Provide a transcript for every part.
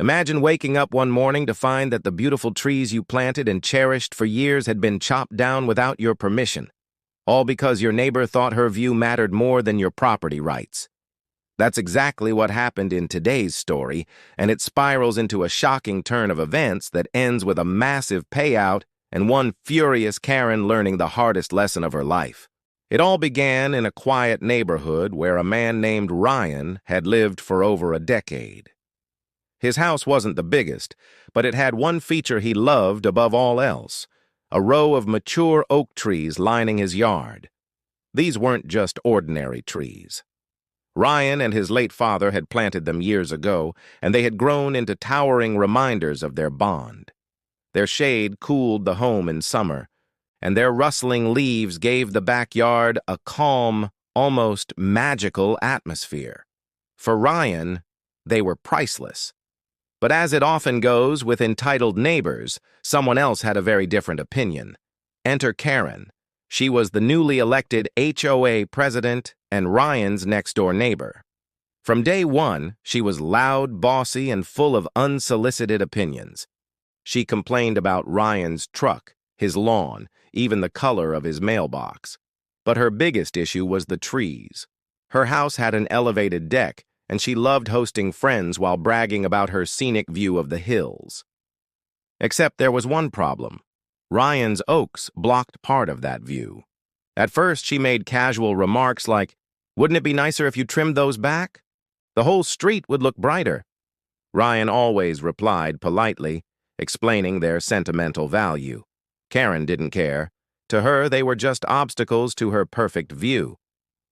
Imagine waking up one morning to find that the beautiful trees you planted and cherished for years had been chopped down without your permission, all because your neighbor thought her view mattered more than your property rights. That's exactly what happened in today's story, and it spirals into a shocking turn of events that ends with a massive payout and one furious Karen learning the hardest lesson of her life. It all began in a quiet neighborhood where a man named Ryan had lived for over a decade. His house wasn't the biggest, but it had one feature he loved above all else: a row of mature oak trees lining his yard. These weren't just ordinary trees. Ryan and his late father had planted them years ago, and they had grown into towering reminders of their bond. Their shade cooled the home in summer, and their rustling leaves gave the backyard a calm, almost magical atmosphere. For Ryan, they were priceless. But as it often goes with entitled neighbors, someone else had a very different opinion. Enter Karen. She was the newly elected HOA president and Ryan's next-door neighbor. From day one, she was loud, bossy, and full of unsolicited opinions. She complained about Ryan's truck, his lawn, even the color of his mailbox. But her biggest issue was the trees. Her house had an elevated deck, and she loved hosting friends while bragging about her scenic view of the hills. Except there was one problem. Ryan's oaks blocked part of that view. At first, she made casual remarks like, "Wouldn't it be nicer if you trimmed those back? The whole street would look brighter." Ryan always replied politely, explaining their sentimental value. Karen didn't care. To her, they were just obstacles to her perfect view.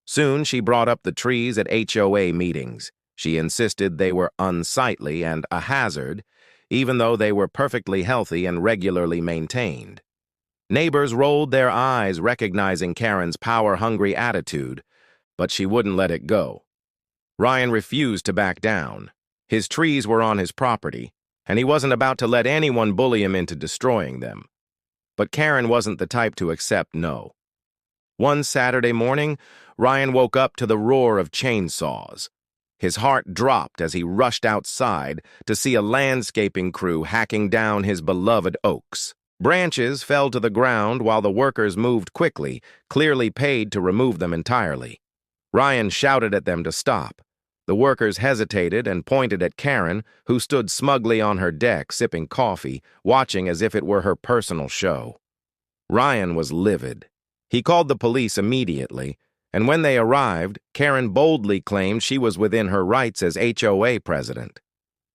Soon, she brought up the trees at HOA meetings. She insisted they were unsightly and a hazard, even though they were perfectly healthy and regularly maintained. Neighbors rolled their eyes, recognizing Karen's power-hungry attitude, but she wouldn't let it go. Ryan refused to back down. His trees were on his property, and he wasn't about to let anyone bully him into destroying them. But Karen wasn't the type to accept no. One Saturday morning, Ryan woke up to the roar of chainsaws. His heart dropped as he rushed outside to see a landscaping crew hacking down his beloved oaks. Branches fell to the ground while the workers moved quickly, clearly paid to remove them entirely. Ryan shouted at them to stop. The workers hesitated and pointed at Karen, who stood smugly on her deck sipping coffee, watching as if it were her personal show. Ryan was livid. He called the police immediately, and when they arrived, Karen boldly claimed she was within her rights as HOA president.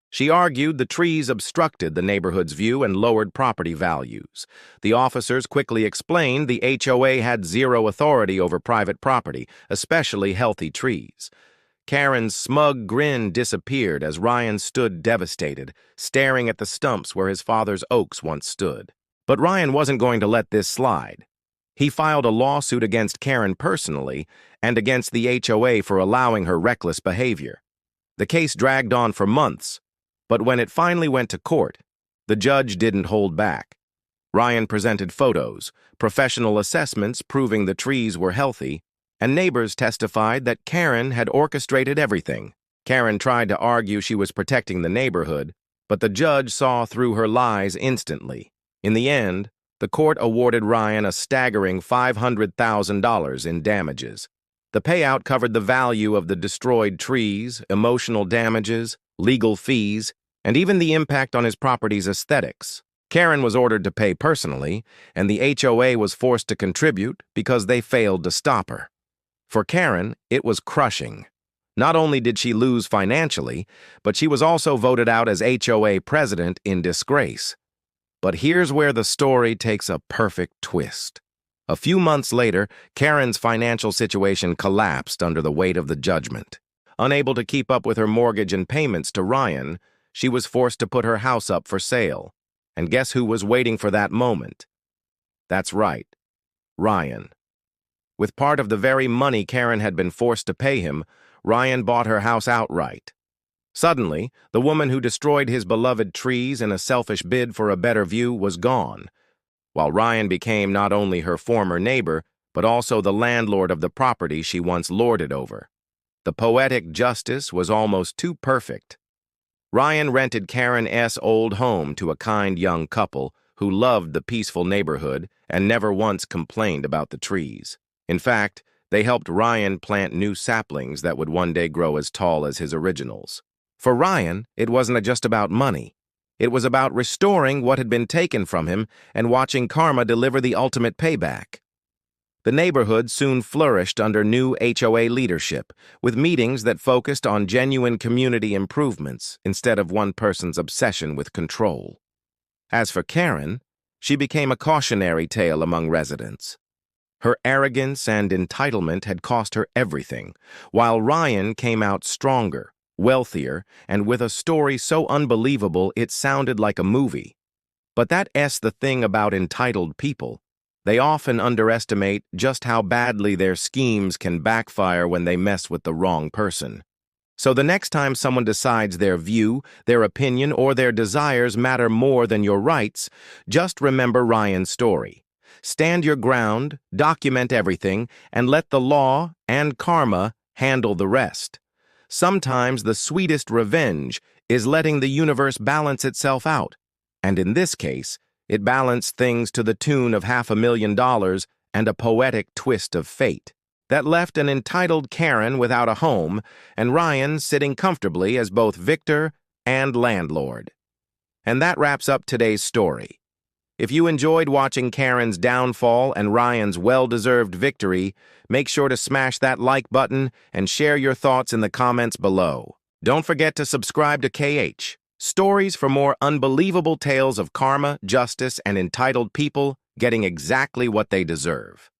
She argued the trees obstructed the neighborhood's view and lowered property values. The officers quickly explained the HOA had zero authority over private property, especially healthy trees. Karen's smug grin disappeared as Ryan stood devastated, staring at the stumps where his father's oaks once stood. But Ryan wasn't going to let this slide. He filed a lawsuit against Karen personally and against the HOA for allowing her reckless behavior. The case dragged on for months, but when it finally went to court, the judge didn't hold back. Ryan presented photos, professional assessments proving the trees were healthy, and neighbors testified that Karen had orchestrated everything. Karen tried to argue she was protecting the neighborhood, but the judge saw through her lies instantly. In the end, the court awarded Ryan a staggering $500,000 in damages. The payout covered the value of the destroyed trees, emotional damages, legal fees, and even the impact on his property's aesthetics. Karen was ordered to pay personally, and the HOA was forced to contribute because they failed to stop her. For Karen, it was crushing. Not only did she lose financially, but she was also voted out as HOA president in disgrace. But here's where the story takes a perfect twist. A few months later, Karen's financial situation collapsed under the weight of the judgment. Unable to keep up with her mortgage and payments to Ryan, she was forced to put her house up for sale. And guess who was waiting for that moment? That's right, Ryan. With part of the very money Karen had been forced to pay him, Ryan bought her house outright. Suddenly, the woman who destroyed his beloved trees in a selfish bid for a better view was gone, while Ryan became not only her former neighbor, but also the landlord of the property she once lorded over. The poetic justice was almost too perfect. Ryan rented Karen S. old home to a kind young couple who loved the peaceful neighborhood and never once complained about the trees. In fact, they helped Ryan plant new saplings that would one day grow as tall as his originals. For Ryan, it wasn't just about money. It was about restoring what had been taken from him and watching karma deliver the ultimate payback. The neighborhood soon flourished under new HOA leadership, with meetings that focused on genuine community improvements instead of one person's obsession with control. As for Karen, she became a cautionary tale among residents. Her arrogance and entitlement had cost her everything, while Ryan came out stronger, wealthier, and with a story so unbelievable it sounded like a movie. But that's the thing about entitled people. They often underestimate just how badly their schemes can backfire when they mess with the wrong person. So the next time someone decides their view, their opinion, or their desires matter more than your rights, just remember Ryan's story. Stand your ground, document everything, and let the law and karma handle the rest. Sometimes the sweetest revenge is letting the universe balance itself out. And in this case, it balanced things to the tune of $500,000 and a poetic twist of fate that left an entitled Karen without a home and Ryan sitting comfortably as both victor and landlord. And that wraps up today's story. If you enjoyed watching Karen's downfall and Ryan's well-deserved victory, make sure to smash that like button and share your thoughts in the comments below. Don't forget to subscribe to KH. Stories for more unbelievable tales of karma, justice, and entitled people getting exactly what they deserve.